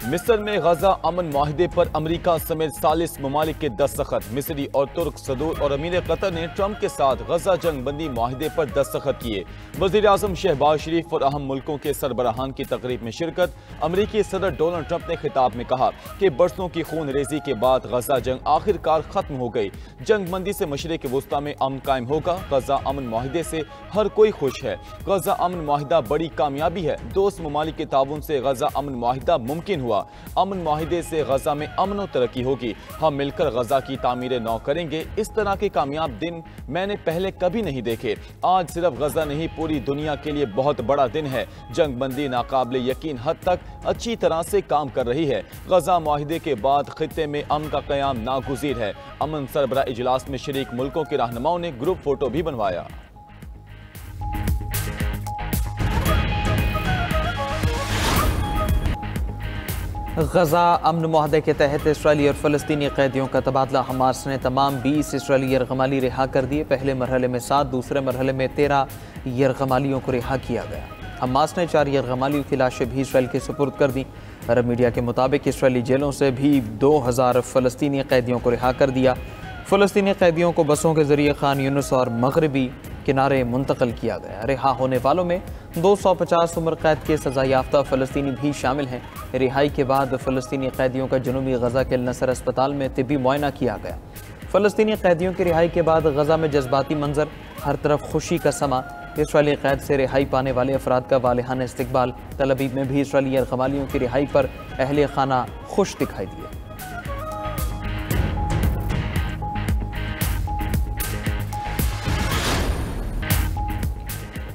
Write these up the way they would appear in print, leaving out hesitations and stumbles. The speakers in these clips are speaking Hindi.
मिस्र में गजा अमन माहिदे पर अमेरिका समेत 40 ममालिक के दस्तखत। मिस्री और तुर्क सदूर और अमीर कतर ने ट्रंप के साथ गजा जंग बंदी माहिदे पर दस्तखत किए। वजीर आजम शहबाज शरीफ और अहम मुल्कों के सरबराहान की तकरीब में शिरकत। अमेरिकी सदर डोनाल्ड ट्रंप ने खिताब में कहा कि बरसों की खून रेजी के बाद गजा जंग आखिरकार खत्म हो गई। जंग बंदी से मशरिक वुस्ता में अमन कायम होगा। गजा अमन माहिदे से हर कोई खुश है। गजा अमन माहिदा बड़ी कामयाबी है। दोस्त ममालिक के ताउन से गजा अमन माहिदा मुमकिन हुआ। अमन माहिदे से गजा में अमन और तरक्की होगी। हम मिलकर गजा की तामीर नौ करेंगे। इस तरह के कामयाब दिन मैंने पहले कभी नहीं देखे। आज सिर्फ गजा नहीं, पूरी दुनिया के लिए बहुत बड़ा दिन है। जंग बंदी नाकाबिले यकीन हद तक अच्छी तरह से काम कर रही है। गजा माहिदे के बाद खित्ते में अमन का कयाम नागुज़ीर है। अमन सरबराह इजलास में शरीक मुल्कों के रहनुमाओं ने ग्रुप फोटो भी बनवाया। गजा अमन मुआहदे के तहत इसराइली और फ़लस्तीनी कैदियों का तबादला। हमास ने तमाम 20 इसराइली यरगमाली रिहा कर दिए। पहले मरहले में 7, दूसरे मरहले में 13 यरगमालियों को रिहा किया गया। हमास ने 4 यरगमालियों की लाशें भी इसराइल के सुपुर्द कर दी। अरब मीडिया के मुताबिक इसराइली जेलों से भी 2000 फ़लस्तीनी कैदियों को रिहा कर दिया। फ़लस्तीनी कैदियों को बसों के जरिए खान यूनुस और मगरबी किनारे मुंतकिल किया गया। रिहा होने वालों में 250 उम्र कैद के सजा याफ्ता फ़लस्तीनी भी शामिल हैं। रिहाई के बाद फ़लस्तीनी कैदियों का जनूबी गजा के नसर अस्पताल में तिब्बी मुआयना किया गया। फ़लस्तीनी कैदियों की रिहाई के बाद गजा में जज्बाती मंजर, हर तरफ खुशी का समा। इसराइली कैद से रिहाई पाने वाले अफराद का वालिहाना इस्तकबाल। तल अवीव में भी इसराइली यरगमालियों की रिहाई पर अहले खाना खुश दिखाई दिए।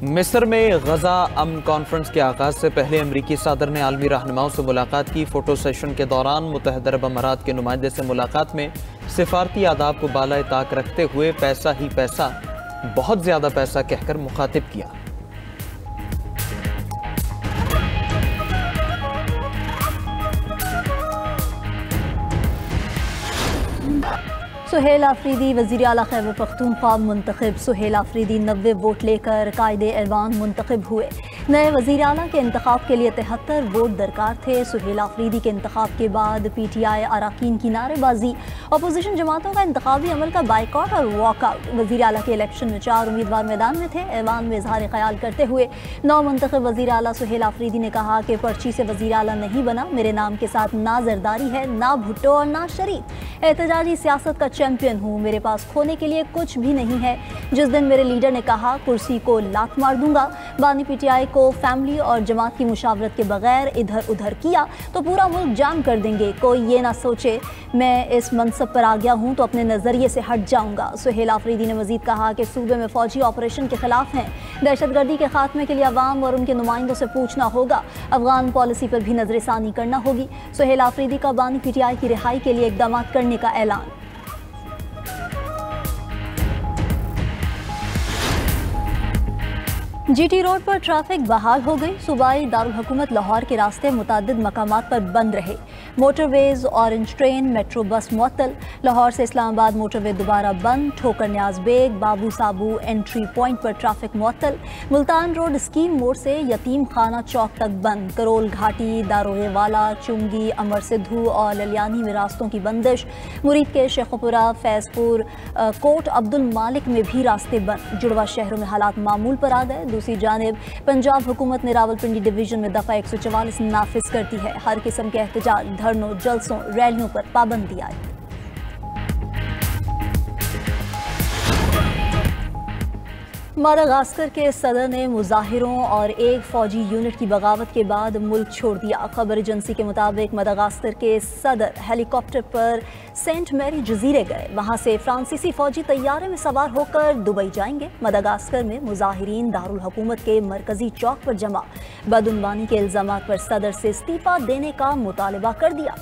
मिस्र में गजा अमन कॉन्फ्रेंस के आगाज से पहले अमरीकी सदर ने आलमी रहनुमाओं से मुलाकात की। फोटो सेशन के दौरान मुत्तहिदा अरब अमारात के नुमाइंदे से मुलाकात में सिफारती आदाब को बालाए ताक रखते हुए पैसा ही पैसा, बहुत ज्यादा पैसा कहकर मुखातिब किया। सुहेल आफरीदी वज़ीर आला खैबर पख्तूनख्वा मुंतखब। सुहेल आफरीदी 90 वोट लेकर कायदे ऐवान मुंतखब हुए। नए वज़ीर आला के इंतखाब के लिए 73 वोट दरकार थे। सुहेल आफरीदी के इंतखाब के बाद PTI अराकीन की नारेबाजी, अपोजिशन जमातों का इंतखाबी अमल का बाइकआउट और वॉकआउट। वज़ीर आला के इलेक्शन में 4 उम्मीदवार मैदान में थे। ऐवान में इजहार ख्याल करते हुए नौ मुंतखब वज़ीर आला सुहेल आफरीदी ने कहा कि पर्ची से वज़ीर आला नहीं बना। मेरे नाम के साथ ना जरदारी है, ना भुट्टो और ना शरीफ। एहतजाजी सियासत का चैंपियन हूँ। मेरे पास खोने के लिए कुछ भी नहीं है। जिस दिन मेरे लीडर ने कहा कुर्सी को लात मार दूंगा, बानी PTI को फैमिली और जमात की मुशावरत के बगैर इधर उधर किया तो पूरा मुल्क जाम कर देंगे। कोई ये ना सोचे मैं इस मनसब पर आ गया हूँ तो अपने नज़रिए से हट जाऊँगा। सुहेल आफरीदी ने मजीद कहा कि सूबे में फौजी ऑपरेशन के खिलाफ हैं। दहशतगर्दी के खात्मे के लिए अवाम और उनके नुमाइंदों से पूछना होगा। अफगान पॉलिसी पर भी नजरसानी करना होगी। सुहेल आफरीदी का बानी PTI की रिहाई के लिए इकदाम करने का ऐलान। GT रोड पर ट्रैफिक बहाल हो गई। सूबाई दारुल हुकूमत लाहौर के रास्ते मुतादिद मकामात पर बंद रहे। Motorways, orange train, metro bus मुअत्तल। लाहौर से इस्लामाबाद मोटरवे दोबारा बंद। ठोकर न्याज बेग, बाबू साबू एंट्री पॉइंट पर ट्रैफिक मुअत्तल। मुल्तान रोड स्कीम मोड़ से यतीम खाना चौक तक बंद। करोल घाटी, दारोगेवाला, चुंगी, अमर सिद्धू और ललियानी में रास्तों की बंदिश। मुरीद के शेखपुरा, फैजपुर, कोट अब्दुल मालिक में भी रास्ते बंद। जुड़वा शहरों में हालात मामूल पर आ गए। दूसरी जानिब पंजाब हुकूमत ने रावलपिंडी डिवीजन में दफ़ा 144 नाफिज कर दी है। हर किस्म के एहतजाज, धरनों, जलसों, रैलियों पर पाबंदी आई। मादागास्कर के सदर ने मुजाहिरों और एक फौजी यूनिट की बगावत के बाद मुल्क छोड़ दिया। खबर एजेंसी के मुताबिक मादागास्कर के सदर हेलीकॉप्टर पर सेंट मैरी जजीरे गए। वहां से फ्रांसीसी फौजी तैयारे में सवार होकर दुबई जाएंगे। मादागास्कर में मुजाहिरीन दारुल हुकूमत के मरकजी चौक पर जमा। बदउनवानी के इल्जामात पर सदर से इस्तीफा देने का मुतालबा कर दिया।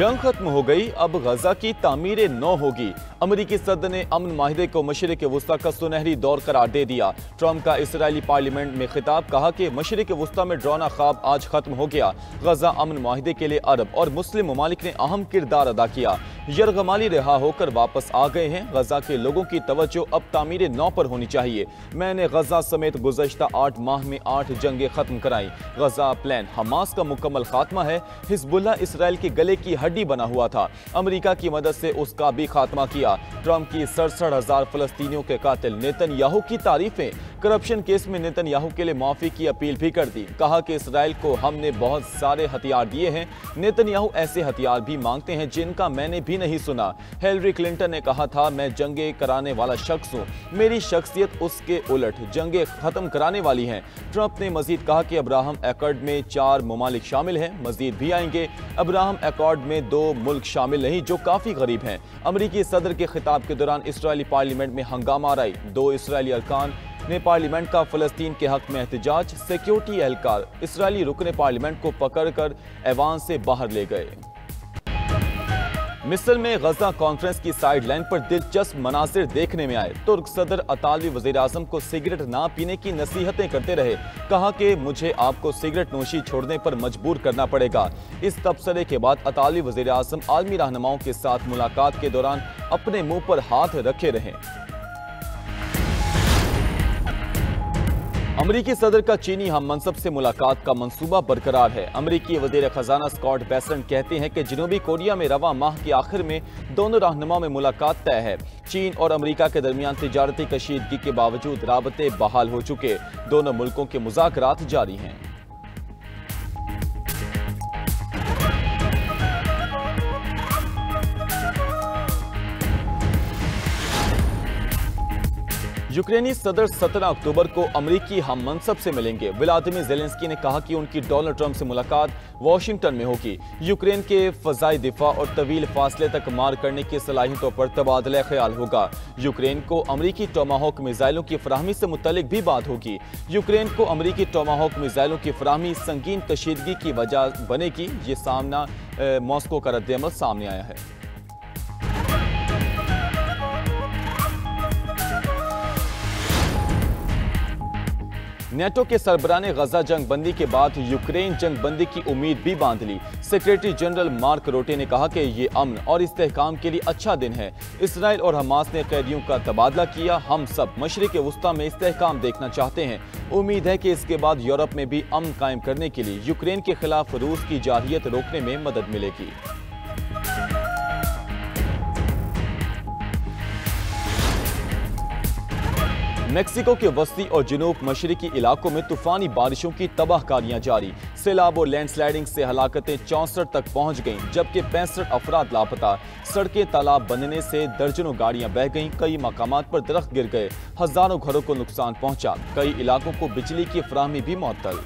जंग खत्म हो गई, अब गजा की तामीर नौ होगी। अमरीकी सदर ने अमन माहिदे को मशरिक वुस्ता का सुनहरी दौर करार दे दिया। ट्रंप का इसराइली पार्लियामेंट में खिताब, कहा कि मशरिक वुस्ता में डरावना ख्वाब आज खत्म हो गया। गजा अमन माहिदे के लिए अरब और मुस्लिम ममालिक ने अहम किरदार अदा किया। यरगमाली रिहा होकर वापस आ गए हैं। गजा के लोगों की तवज्जो अब तामीर नौ पर होनी चाहिए। मैंने गजा समेत गुज़श्ता 8 माह में 8 जंगें खत्म कराई। गजा प्लान हमास का मुकम्मल खात्मा है। हिजबुल्लाह इसराइल के गले की हड्डी बना हुआ था, अमेरिका की मदद से उसका भी खात्मा किया। ट्रंप की 67,000 फलस्तीनियों के कातिल नेतन्याहू की तारीफें। करप्शन केस में नेतन्याहू के लिए माफी की अपील भी कर दी। कहा कि इसराइल को हमने बहुत सारे हथियार दिए हैं, नेतन्याहू ऐसे हथियार भी मांगते हैं जिनका मैंने भी नहीं सुना। हिलरी क्लिंटन ने कहा था, मैं जंगे कराने वाला शख्स हूँ, मेरी शख्सियत उसके उलट जंगे खत्म कराने वाली है। ट्रंप ने मजीद कहा कि अब्राहम एकॉर्ड में 4 ममालिक शामिल हैं, मजीद भी आएंगे। अब्राहम एकॉर्ड में 2 मुल्क शामिल नहीं जो काफी गरीब हैं। अमरीकी सदर के खिताब के दौरान इसराइली पार्लियामेंट में हंगामा आई। 2 इसराइली अरकान ने पार्लियामेंट का फलस्तीन के हक में एहतजाज। सिक्योरिटी एहलकार इसराइली रुकने पार्लियामेंट को पकड़कर ऐवान से बाहर ले गए। मिस्र में गजा कॉन्फ्रेंस की साइड लाइन पर दिलचस्प मनासिर देखने में आए। तुर्क सदर अतालवी वज़ीर आज़म को सिगरेट ना पीने की नसीहतें करते रहे। कहा कि मुझे आपको सिगरेट नोशी छोड़ने पर मजबूर करना पड़ेगा। इस तबसरे के बाद अतालवी वज़ीर आज़म आलमी रहनुमाओं के साथ मुलाकात के दौरान अपने मुंह पर हाथ रखे रहे। अमरीकी सदर का चीनी हम मनसब से मुलाकात का मंसूबा बरकरार है। अमरीकी वज़ीर खजाना स्कॉट बेसेंट कहते हैं कि जनूबी कोरिया में रवा माह के आखिर में दोनों रहनुमाओं में मुलाकात तय है। चीन और अमरीका के दरमियान तिजारती कशीदगी के बावजूद राबते बहाल हो चुके, दोनों मुल्कों के मुज़ाकरात जारी हैं। यूक्रेनी सदर 17 अक्टूबर को अमरीकी हम मनसब से मिलेंगे। व्लादिमीर ज़ेलेंस्की ने कहा कि उनकी डोनाल्ड ट्रंप से मुलाकात वॉशिंगटन में होगी। यूक्रेन के फ़ज़ाई दिफा और तवील फासले तक मार करने की सलाहियतों पर तबादला ख्याल होगा। यूक्रेन को अमरीकी टोमाहोक मिसाइलों की फराहमी से मुतल्लिक भी बात होगी। यूक्रेन को अमरीकी टोमाहोक मिसाइलों की फराहमी संगीन कशीदगी की वजह बनेगी। ये सामना मॉस्को का रद्द-ए-अमल सामने आया है। नेटो के सरबराह ने गजा जंग बंदी के बाद यूक्रेन जंग बंदी की उम्मीद भी बांध ली। सेक्रेटरी जनरल मार्क रोटे ने कहा कि ये अमन और इस्तेहकाम के लिए अच्छा दिन है। इसराइल और हमास ने कैदियों का तबादला किया। हम सब मशरिक वुस्ता में इस्तेहकाम देखना चाहते हैं। उम्मीद है कि इसके बाद यूरोप में भी अमन कायम करने के लिए यूक्रेन के खिलाफ रूस की जारहियत रोकने में मदद मिलेगी। मेक्सिको के वस्ती और जनूब मशरिकी इलाकों में तूफानी बारिशों की तबाहकारियां जारी। सैलाब और लैंडस्लाइडिंग से हलाकतें 64 तक पहुंच गईं, जबकि 65 अफराद लापता। सड़कें तालाब बनने से दर्जनों गाड़ियां बह गईं। कई मकामात पर दरख्त गिर गए। हजारों घरों को नुकसान पहुंचा। कई इलाकों को बिजली की फराहमी भी मुअत्तल।